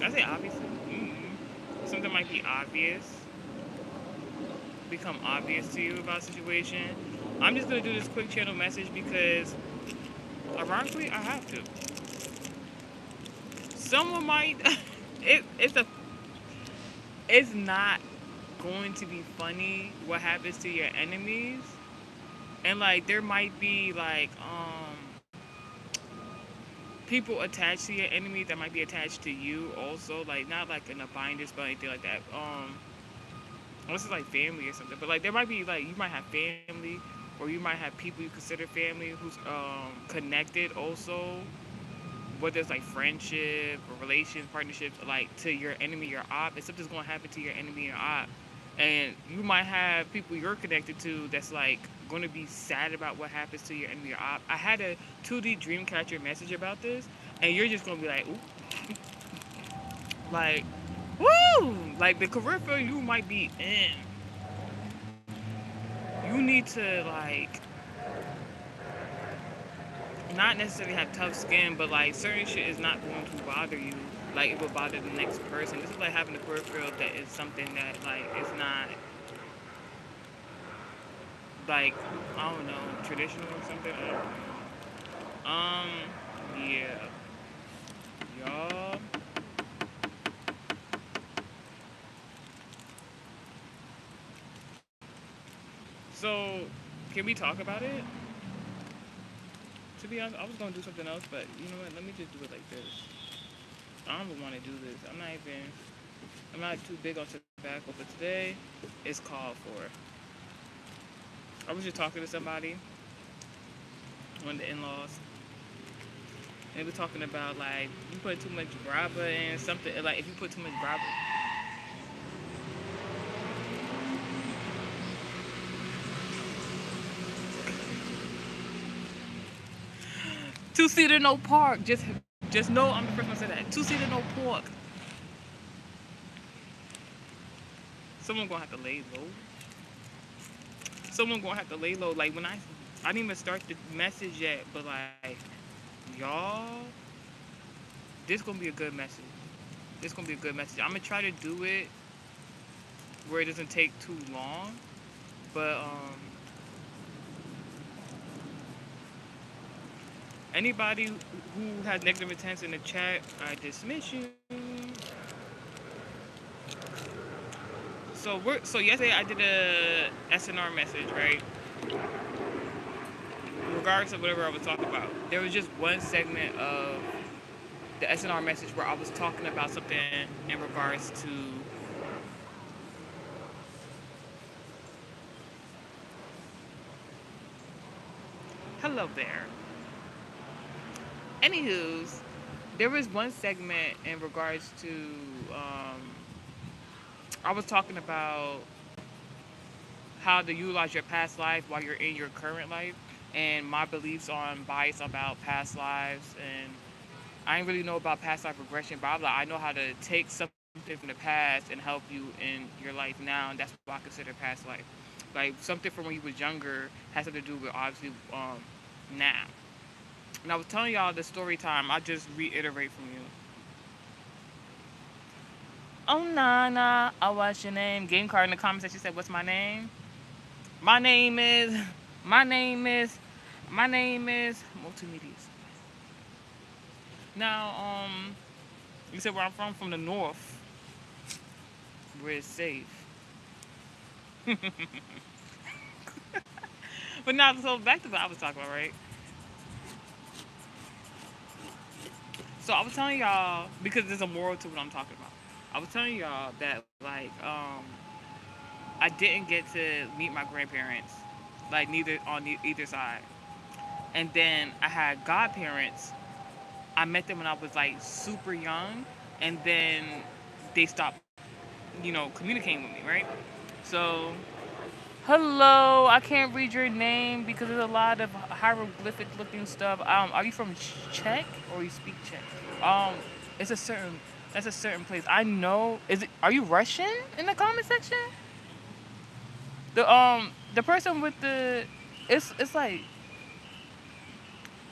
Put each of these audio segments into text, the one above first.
I say obviously. Something might be obvious, become obvious to you about a situation. I'm just gonna do this quick channel message because, ironically, I have to. Someone might. It's a. It's not going to be funny what happens to your enemies, and like there might be like people attached to your enemy that might be attached to you also, like not like in a binders but anything like that. Unless it's like family or something, but like there might be like you might have family or you might have people you consider family who's connected also, whether it's like friendship or relations, partnerships, like to your enemy, your op, and something's gonna happen to your enemy or op. And you might have people you're connected to that's like gonna be sad about what happens to your enemy or op. I had a 2D Dreamcatcher message about this, and you're just gonna be like, ooh, like, woo! Like the career field you might be in, you need to like not necessarily have tough skin, but like certain shit is not going to bother you like it will bother the next person. This is like having a peripheral that is something that like is not like I don't know traditional or something. I don't know. Yeah, y'all. So can we talk about it? To be honest, I was gonna do something else, but you know what? Let me just do it like this. I don't even want to do this. I'm not too big on tobacco, but today it's called for. I was just talking to somebody, one of the in-laws, and they were talking about like you put too much grabba in something. Like if you put too much grabba, two-seater no pork. Just know I'm the first one to say that. Two-seater no pork. Someone gonna have to lay low. Someone gonna have to lay low. Like when I didn't even start the message yet, but like y'all, this gonna be a good message. This gonna be a good message. I'm gonna try to do it where it doesn't take too long, but anybody who has negative intents in the chat, I dismiss you. So yesterday I did a SNR message, right? Regardless of whatever I was talking about, there was just one segment of the SNR message where I was talking about something in regards to hello there. Anywho's, there was one segment in regards to I was talking about how to utilize your past life while you're in your current life and my beliefs on bias about past lives and I ain't really know about past life regression, but I know how to take something from the past and help you in your life now, and that's what I consider past life. Like something from when you was younger has something to do with obviously now. And I was telling y'all the story time. I just reiterate from you. Oh Nana, I watch your name. Game card in the comment section said, "What's my name?" My name is. My name is. My name is multimedia. Now, you said where I'm from the north, where it's safe. But now, so back to what I was talking about, right? So I was telling y'all because there's a moral to what I'm talking about. I was telling y'all that like I didn't get to meet my grandparents, like neither on either side, and then I had godparents. I met them when I was like super young, and then they stopped, communicating with me, right? So hello, I can't read your name because there's a lot of hieroglyphic looking stuff. Are you from Czech or you speak Czech? Um, it's a certain that's a certain place. I know. Is it? Are you Russian in the comment section? The person with the it's like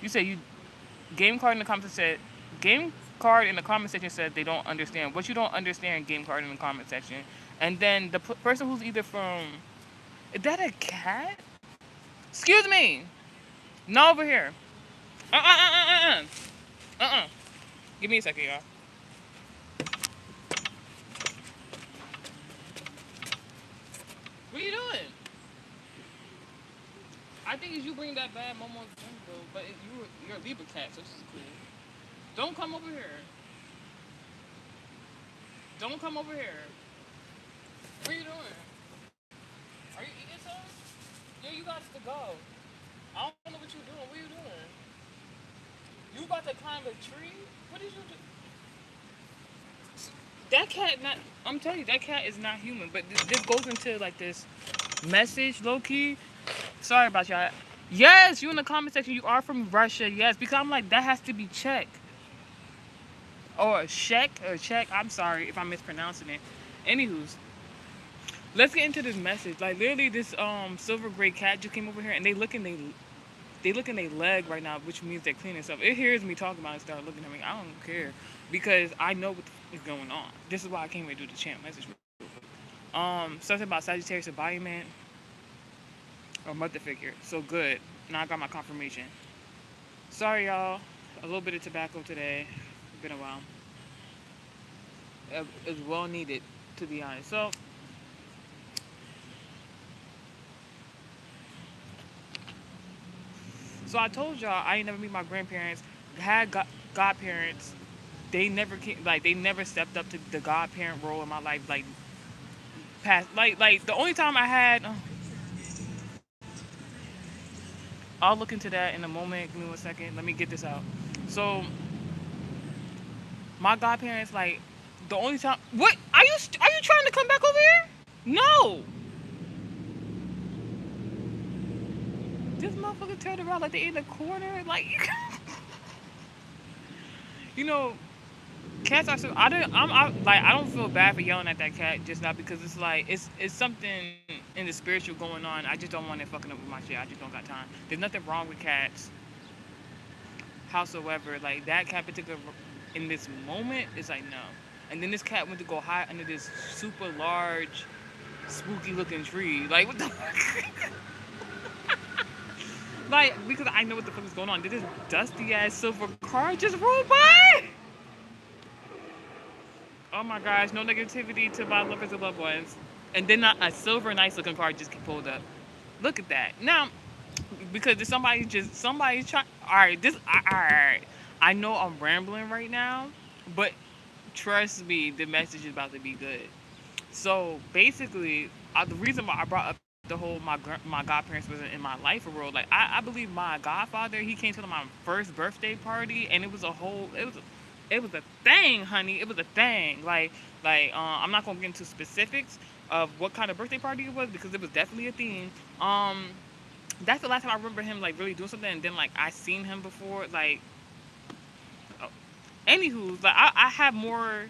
you say you game card in the comment said game. card in the comment section said they don't understand. What you don't understand, game card in the comment section. And then the person who's either from, is that a cat? Excuse me. No, over here. Uh. Give me a second, y'all. What are you doing? I think it's you bring that bad Momo though, but you're a Libra cat, so this is cool. Don't come over here. Don't come over here. What are you doing? Are you eating something? Yeah, you got to go. I don't know what you're doing. What are you doing? You about to climb a tree? What did you do? That cat not. I'm telling you, that cat is not human. But this goes into like this message, low key. Sorry about y'all. Yes, you in the comment section. You are from Russia. Yes, because I'm like that has to be Czech or Czech or Czech. I'm sorry if I'm mispronouncing it. Anywho's, let's get into this message. Like literally, this silver gray cat just came over here and they look in their leg right now, which means they're cleaning stuff. It hears me talking about it and start looking at me. I don't care because I know what the is going on. This is why I came here to do the channel message. Something about Sagittarius embodiment or mother figure. So good. Now I got my confirmation. Sorry, y'all. A little bit of tobacco today. Been a while. It's well needed, to be honest. So I told y'all I ain't never meet my grandparents. Had godparents. They never came. Like they never stepped up to the godparent role in my life. Like past. Like the only time I had. I'll look into that in a moment. Give me 1 second. Let me get this out. So my godparents, like the only time. What are you trying to come back over here? No. This motherfucker turned around like they in the corner. Like you know, cats are so. I don't feel bad for yelling at that cat just now because it's like it's something in the spiritual going on. I just don't want it fucking up with my shit. I just don't got time. There's nothing wrong with cats. Howsoever, like that cat particular in this moment is like no. And then this cat went to go hide under this super large, spooky looking tree. Like what the fuck? Like because I know what the fuck is going on. Did this dusty ass silver car just roll by? Oh my gosh, no negativity to my lovers and loved ones. And then a silver nice looking car just pulled up. Look at that. Now, because there's somebody's trying. All right, all right. I know I'm rambling right now, but trust me, the message is about to be good. So basically, the reason why I brought up the whole my godparents wasn't in my life for real. Like I believe my godfather he came to my first birthday party and it was a thing, honey. It was a thing. I'm not gonna get into specifics of what kind of birthday party it was because it was definitely a theme. That's the last time I remember him like really doing something. And then like I seen him before. Like, oh, anywho, like I have more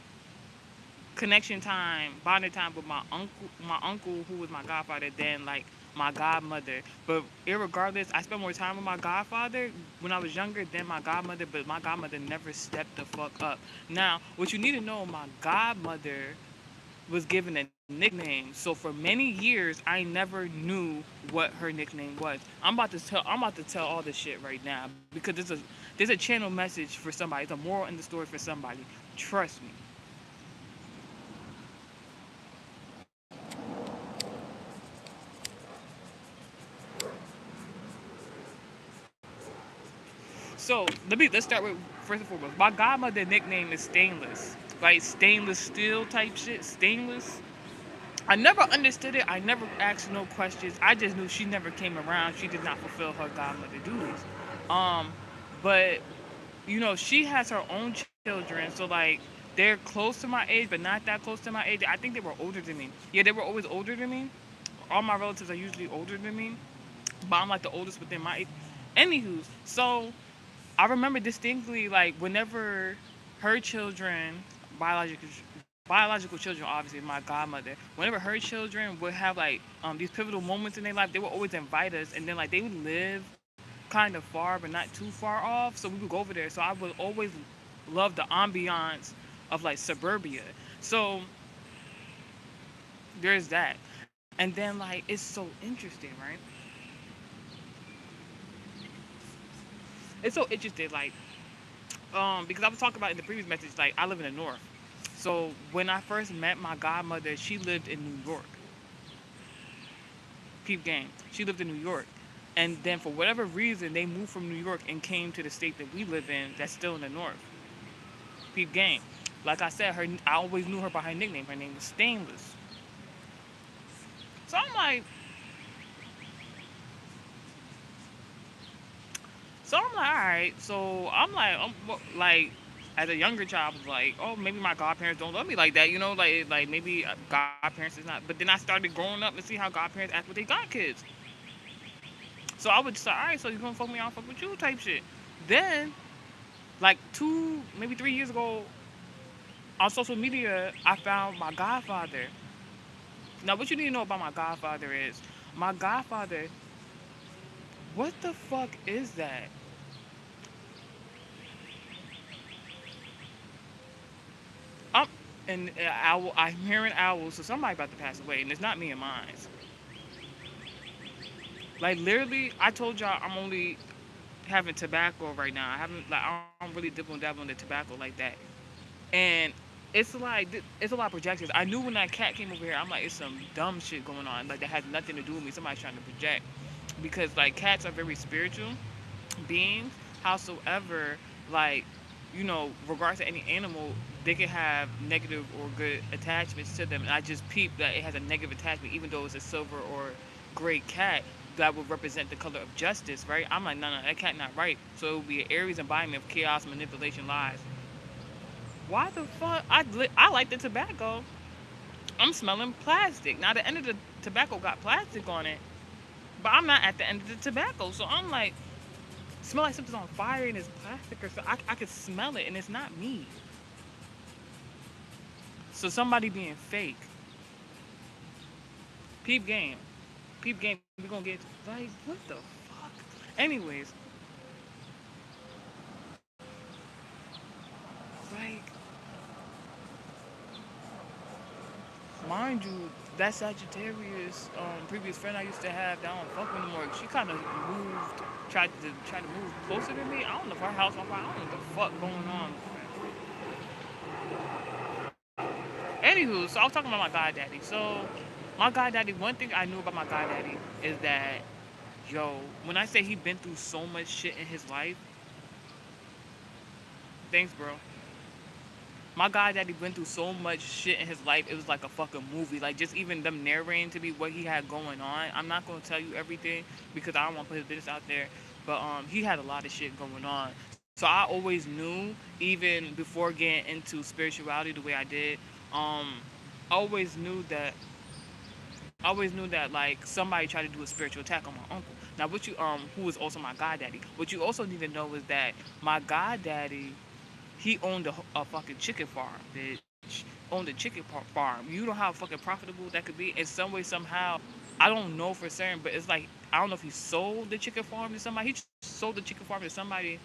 connection time, bonding time with my uncle who was my godfather than like my godmother. But irregardless, I spent more time with my godfather when I was younger than my godmother, but my godmother never stepped the fuck up. Now, what you need to know, my godmother was given a nickname. So for many years I never knew what her nickname was. I'm about to tell all this shit right now because there's a channel message for somebody. It's a moral in the story for somebody. Trust me. So let's start with first and foremost. My godmother nickname is Stainless, like stainless steel type shit. Stainless. I never understood it. I never asked no questions. I just knew she never came around. She did not fulfill her godmother duties. Um, but she has her own children, so like they're close to my age, but not that close to my age. I think they were older than me. Yeah, they were always older than me. All my relatives are usually older than me, but I'm like the oldest within my age. Anywho, so I remember distinctly, like, whenever her children, biological biological children, obviously my godmother, whenever her children would have like these pivotal moments in their life, they would always invite us, and then like they would live kind of far, but not too far off, so we would go over there. So I would always love the ambiance of like suburbia. So there's that. And then like it's so interesting, right? It's so interesting, like because I was talking about in the previous message, like I live in the north. So when I first met my godmother, she lived in New York. Peep game. She lived in New York. And then for whatever reason, they moved from New York and came to the state that we live in that's still in the north. Peep game. Like I said, her I always knew her by her nickname. Her name was Stainless. So I'm like, all right. So I'm like, like, as a younger child, I was like, oh, maybe my godparents don't love me like that, like maybe godparents is not. But then I started growing up and see how godparents act with their godkids. So I would say, all right, so you gonna fuck me, I'll fuck with you, type shit. Then, like 2, maybe 3 years ago, on social media, I found my godfather. Now, what you need to know about my godfather is, my godfather. What the fuck is that? I'm and owl. I'm hearing owls, so somebody about to pass away, and it's not me and mine. Like literally, I told y'all I'm only having tobacco right now. I haven't like I don't really dip on dabble into tobacco like that. And it's like it's a lot of projections. I knew when that cat came over here, I'm like, it's some dumb shit going on. Like that has nothing to do with me. Somebody's trying to project because like cats are very spiritual beings. Howsoever, like regards to any animal, they can have negative or good attachments to them. And I just peeped that it has a negative attachment, even though it's a silver or gray cat that would represent the color of justice, right? I'm like, no, that cat not right. So it would be an Aries embodiment of chaos, manipulation, lies. Why the fuck? I like the tobacco. I'm smelling plastic. Now the end of the tobacco got plastic on it, but I'm not at the end of the tobacco. So I'm like, smell like something's on fire and it's plastic or so. I can smell it and it's not me. So somebody being fake. Peep game. Peep game. We gonna get like what the fuck? Anyways, like mind you, that Sagittarius previous friend I used to have that I don't fuck with anymore. She kind of moved, tried to move closer to me. I don't know if her house on fire. I don't know what the fuck going on. Anywho, so I was talking about my goddaddy. So my goddaddy, one thing I knew about my goddaddy is that yo, when I say he been through so much shit in his life, thanks, bro. My goddaddy went through so much shit in his life. It was like a fucking movie. Like just even them narrating to me what he had going on. I'm not gonna tell you everything because I don't want to put his business out there. But he had a lot of shit going on. So I always knew, even before getting into spirituality the way I did, I always knew that like somebody tried to do a spiritual attack on my uncle. Now, what you who was also my goddaddy. What you also need to know is that my goddaddy, he owned a fucking chicken farm, bitch. Owned a chicken farm. You know how fucking profitable that could be. In some way, somehow, I don't know for certain, but it's like I don't know if he sold the chicken farm to somebody. He sold the chicken farm to somebody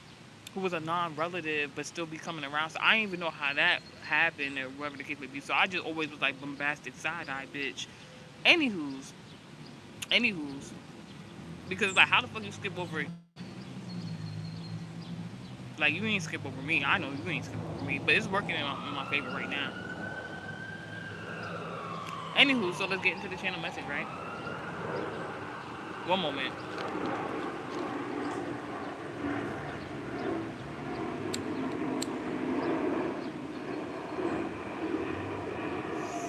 who was a non-relative, but still be coming around. So I didn't even know how that happened or whatever the case may be. So I just always was like bombastic side eye, bitch. Anywho's, anywho's, because like, how the fuck you skip over? Like, you ain't skip over me. I know you ain't skip over me, but it's working in my favor right now. Anywho, so let's get into the channel message, right? One moment.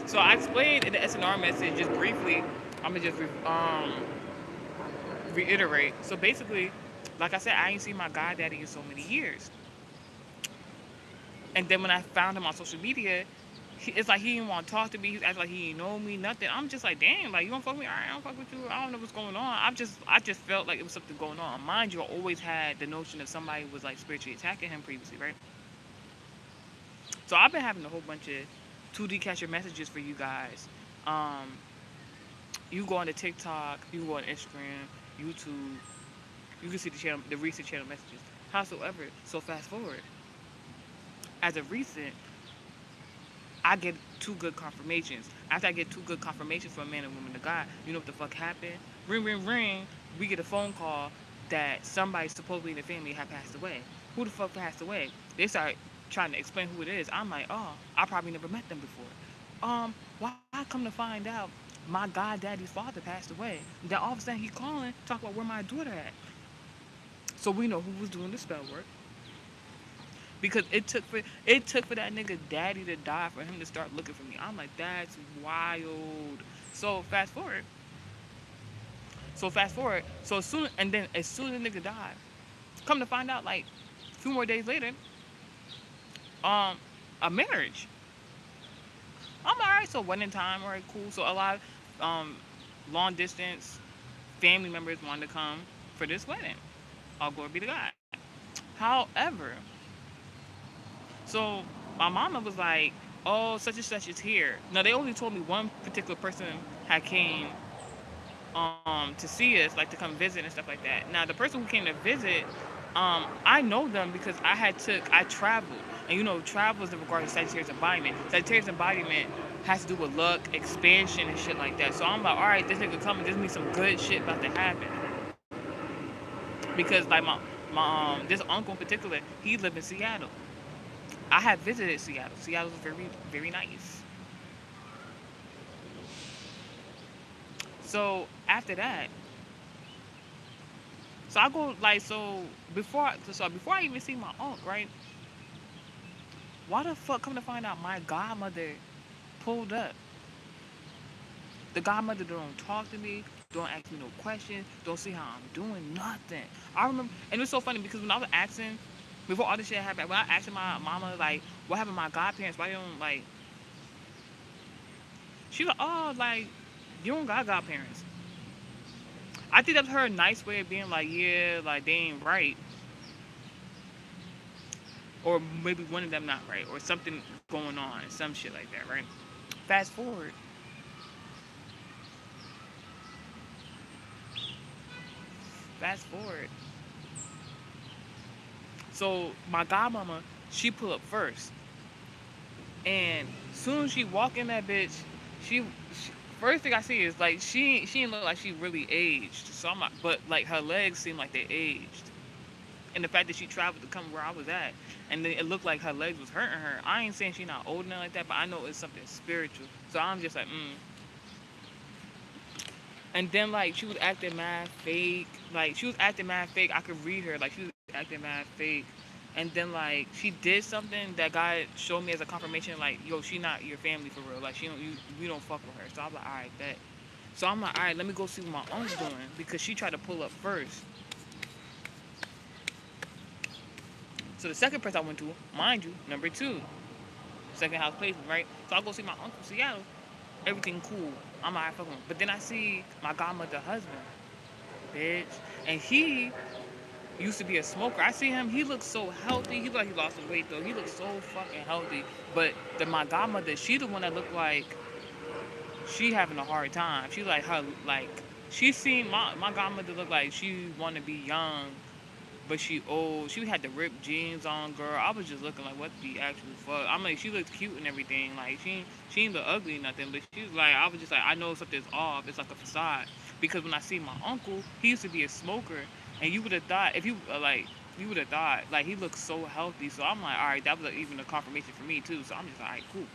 So I explained in the SNR message just briefly. I'm gonna just reiterate. So basically, like I said, I ain't seen my goddaddy in so many years. And then when I found him on social media, it's like he didn't want to talk to me. He acted like he didn't know me, nothing. I'm just like, damn, like you don't fuck with me. All right, I don't fuck with you. I don't know what's going on. I just felt like it was something going on. Mind you, I always had the notion that somebody was like spiritually attacking him previously, right? So I've been having a whole bunch of 2D catcher messages for you guys. Um, you go on to TikTok, you can go on Instagram, YouTube. You can see the channel, the recent channel messages. Howsoever, so fast forward. As of recent, I get two good confirmations. After I get two good confirmations from a man and woman to God, you know what the fuck happened? Ring, ring, ring. We get a phone call that somebody supposedly in the family had passed away. Who the fuck passed away? They start trying to explain who it is. I'm like, oh, I probably never met them before. Why come to find out my goddaddy's father passed away? Then all of a sudden he calling, talk about where my daughter at. So we know who was doing the spell work because it took for that nigga daddy to die for him to start looking for me. I'm like, that's wild. So fast forward. So soon and then as soon as the nigga died, come to find out like a few more days later, um, a marriage. I'm like, alright, so wedding time, alright, cool. So a lot of long distance family members wanted to come for this wedding. All glory be to God. However, so my mama was like, "Oh, such and such is here." Now they only told me one particular person had came to see us, like to come visit and stuff like that. Now the person who came to visit, I know them because I traveled, and you know, travel is in regard to Sagittarius embodiment. Sagittarius embodiment has to do with luck, expansion, and shit like that. So I'm like, all right, this nigga coming, this means some good shit about to happen because like my this uncle in particular, he lived in Seattle. I had visited Seattle. Seattle was very nice. So after that, so I go like before I even see my uncle, right? Why the fuck come to find out my godmother pulled up? The godmother don't talk to me, don't ask me no questions, don't see how I'm doing, nothing. I remember, and it's so funny because when I was asking before all this shit happened, when I asked my mama like, what happened to my godparents? Why they don't like? She was like, oh, like you don't got godparents. I think that's her nice way of being like, yeah, like they ain't right, or maybe one of them not right, or something going on, some shit like that, right? Fast forward, fast forward. So my godmama, she pull up first, and soon as she walk in that bitch, she first thing I see is like she didn't look like she really aged. So I'm like, but like her legs seem like they aged. And the fact that she traveled to come where I was at, and then it looked like her legs was hurting her. I ain't saying she not old enough like that, but I know it's something spiritual. So I'm just like, mm. And then like she was acting mad fake. Like she was acting mad fake. I could read her. Like she was acting mad fake. And then like she did something that God showed me as a confirmation. Like yo, she not your family for real. Like she don't you don't fuck with her. So I'm like, all right, bet. So I'm like, all right, let me go see what my uncle's doing because she tried to pull up first. So the second person I went to, mind you, number two, second house placement, right? So I go see my uncle in Seattle. Everything cool. I'm like, fuck him. But then I see my godmother husband, bitch, and he used to be a smoker. I see him. He looks so healthy. He look like he lost some weight though. He looks so fucking healthy. But my godmother, she the one that looked like she having a hard time. She like her like she seen my godmother look like she want to be young but she old. She had the ripped jeans on, girl. I was just looking like, what the actual fuck? I'm like, she looked cute and everything. Like she ain't look ugly or nothing, but she was like, I was just like, I know something's off. It's like a facade because when I see my uncle, he used to be a smoker, and you would have thought if you like. You would have thought like he looks so healthy, so I'm like, all right, that was even a confirmation for me too. So I'm just like, all right, cool.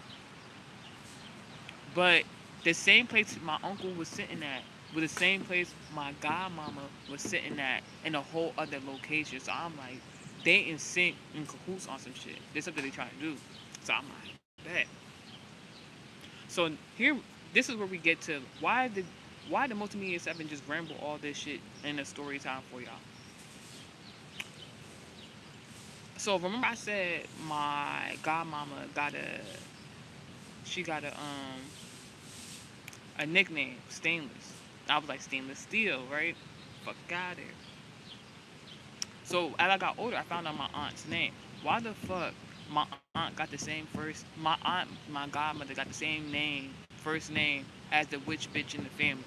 But the same place my uncle was sitting at was the same place my godmama was sitting at in a whole other location. So I'm like, they in sync in cahoots on some shit. There's something they trying to do. So I'm like, bet. So here, this is where we get to why the multimedia seven just ramble all this shit in a story time for y'all. So remember I said my godmama got a nickname, Stainless. I was like, Stainless Steel, right? Fuck out there. So as I got older, I found out my aunt's name. Why the fuck my aunt got the same first? My godmother got the same name, first name as the witch bitch in the family.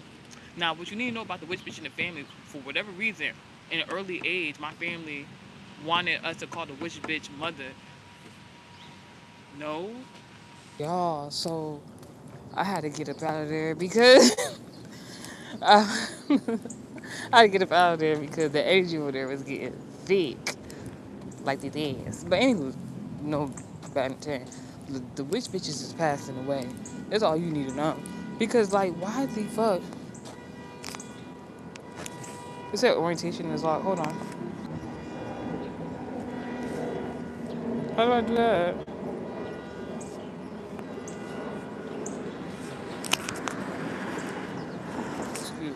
Now, what you need to know about the witch bitch in the family, for whatever reason, in an early age, my family wanted us to call the witch bitch mother No. Y'all, so I had to get up out of there because I, I had to get up out of there because the energy over there was getting thick, like the dance. But anywho, no bad intent. The witch bitches is passing away. That's all you need to know. Because like, why the fuck? It said orientation is locked. Hold on. How do I do that? Excuse me.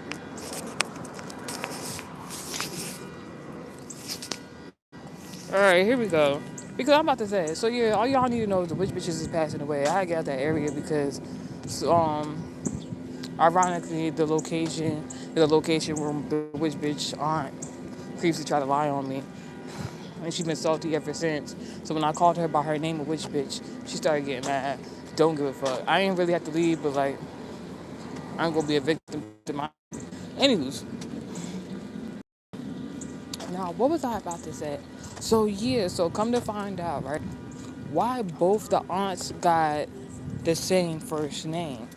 All right, here we go. Because I'm about to say, so yeah, all y'all need to know is the witch bitches is passing away. I got that area because, so, ironically, the location where the witch bitch aunt previously tried to lie on me, and she been salty ever since. So when I called her by her name, a witch bitch, she started getting mad. Don't give a fuck. I ain't really have to leave, but like, I'm gonna be a victim to my. Anywho's, now what was I about to say? So yeah, so come to find out, right? Why both the aunts got the same first name,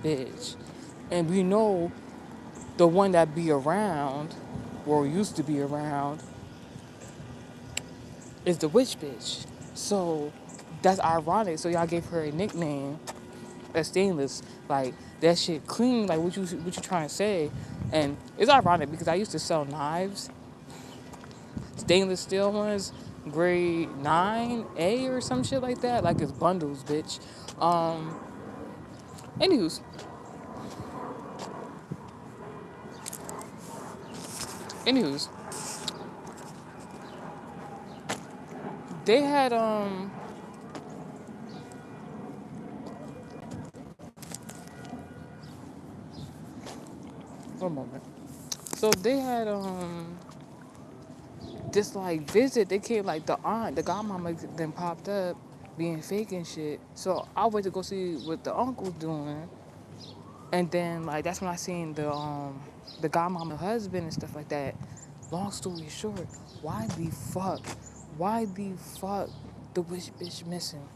bitch. And we know the one that be around, or used to be around, is the witch bitch. So that's ironic. So y'all gave her a nickname, a stainless. Like that shit clean. Like what you trying to say? And it's ironic because I used to sell knives, stainless steel ones, grade 9A or some shit like that. Like it's bundles, bitch. Um, Anywho's, anywho's, they had one moment. So they had this like visit. They came like the aunt, the godmama then popped up being fake and shit. So I went to go see what the uncle's doing. And then like that's when I seen the godmama husband and stuff like that. Long story short, why the fuck? Why the fuck the witch bitch missing?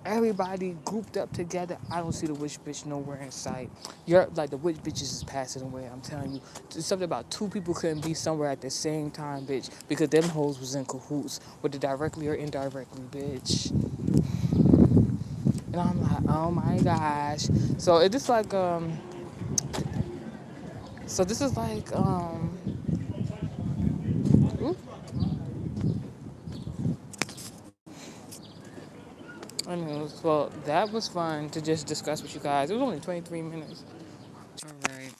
Everybody grouped up together. I don't see the witch bitch nowhere in sight. You're like the witch bitches is passing away. I'm telling you, it's something about two people couldn't be somewhere at the same time, bitch, because them hoes was in cahoots, whether directly or indirectly, bitch. And I'm like, oh my gosh. So it just like so this is like ooh, anyways, well that was fun to just discuss with you guys. It was only 23 minutes. All right,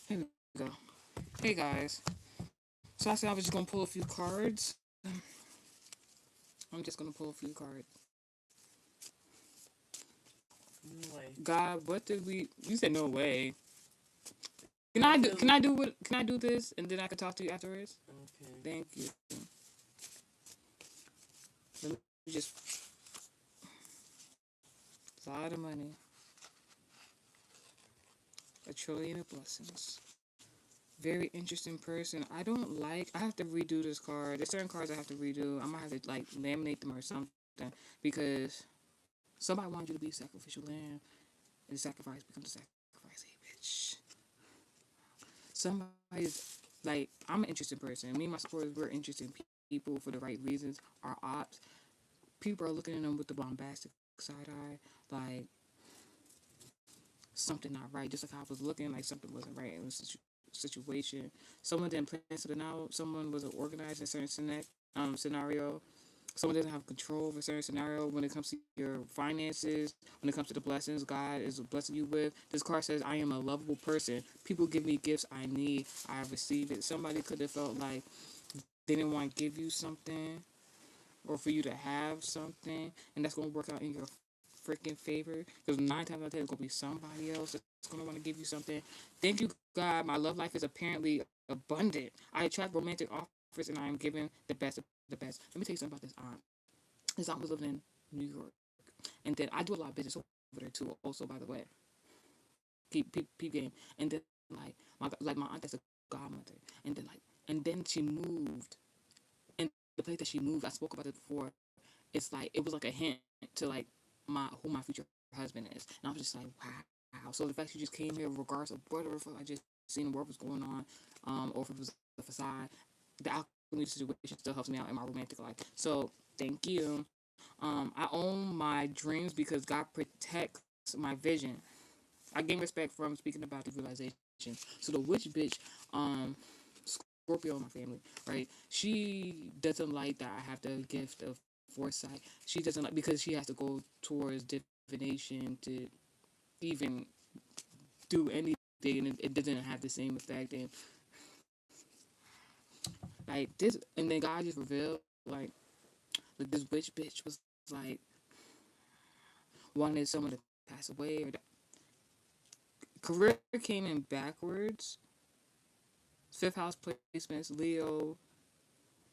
here we go. Hey guys. So I said I was just gonna pull a few cards. I'm just gonna pull a few cards. No way. God, what did we? You said no way. Can I do? Can I do what? Can I do this and then I can talk to you afterwards? Okay. Thank you. Let me just a lot of money, a trillion of blessings. Very interesting person. I don't like. I have to redo this card. There's certain cards I have to redo. I might have to like laminate them or something because somebody wanted you to be sacrificial lamb, and the sacrifice becomes a sacrifice. Hey, bitch. Somebody's like I'm an interesting person. Me and my supporters, we're interesting people for the right reasons. Our ops, people are looking at them with the bombastic side eye, like something not right. Just like I was looking, like something wasn't right in the situation. Someone didn't plan something out. Someone wasn't organized in a certain scenario. Someone doesn't have control over a certain scenario when it comes to your finances, when it comes to the blessings God is blessing you with. This card says, I am a lovable person. People give me gifts I need. I receive it. Somebody could have felt like they didn't want to give you something or for you to have something, and that's going to work out in your freaking favor. Because 9 times out of 10, it's going to be somebody else that's going to want to give you something. Thank you, God. My love life is apparently abundant. I attract romantic offers, and I am given the best of the best. Let me tell you something about this aunt. This aunt was living in New York, and then I do a lot of business over there too. Also, by the way, peep game. And then like my aunt is a godmother, and then she moved, and the place that she moved, I spoke about it before. It's like it was like a hint to like my future husband is, and I was just like, wow. So the fact she just came here, regardless of whatever I just seen what was going on, or if it was a facade, the alchemy situation still helps me out in my romantic life. So thank you. I own my dreams because God protects my vision. I gain respect from speaking about the realization. So the witch bitch, Scorpio in my family, right? She doesn't like that I have the gift of foresight. She doesn't like because she has to go towards divination to even do anything, and it doesn't have the same effect. And like this, and then God just revealed like this witch bitch was like wanted someone to pass away, or career came in backwards. Fifth house placements, Leo,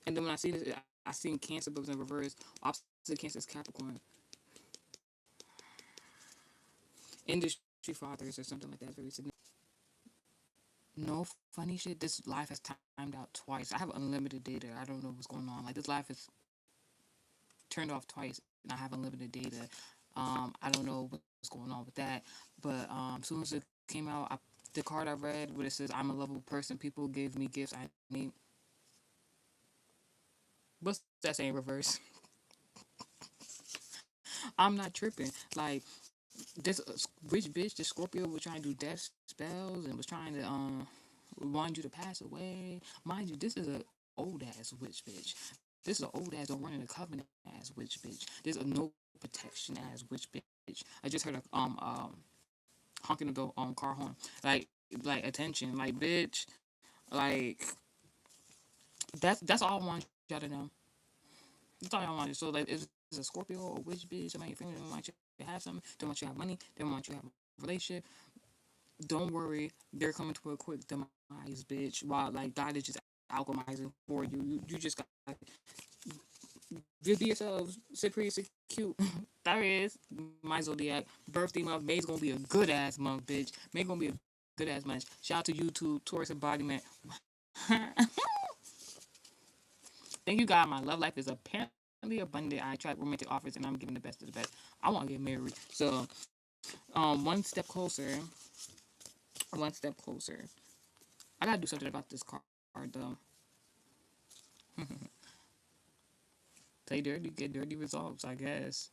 and then when I see this, I seen Cancer, but it was in reverse. Opposite Cancer is Capricorn. Industry fathers or something like that is very significant. No funny shit. This life has timed out twice. I have unlimited data. I don't know what's going on. Like this life is turned off twice, and I have unlimited data. I don't know what's going on with that, but as soon as it came out, the card I read where it says I'm a lovable person. People give me gifts I need. What's that saying? Reverse. I'm not tripping. Like this rich bitch, this Scorpio was trying to do death spells and was trying to want you to pass away. Mind you, this is a old ass witch bitch. This is an old ass don't run in a covenant ass witch bitch. This is a no protection ass witch bitch. I just heard a honking the car horn. Like attention, like bitch, like that's all I want y'all to know. That's all I want. So like, if it's a Scorpio or a witch bitch, somebody your family don't want you to have something, don't want you to have money, don't want you to have a relationship. Don't worry, they're coming to a quick demise, bitch. While like God is just alchemizing for you. You just got be yourselves, sit pretty, sit cute. That is my zodiac birthday month. May's gonna be a good ass month, bitch. May gonna be a good ass month. Shout out to YouTube, Taurus embodiment. Thank you, God. My love life is apparently abundant. I tried romantic offers, and I'm giving the best of the best. I want to get married, so one step closer. One step closer. I gotta do something about this card though. Play dirty, get dirty results, I guess.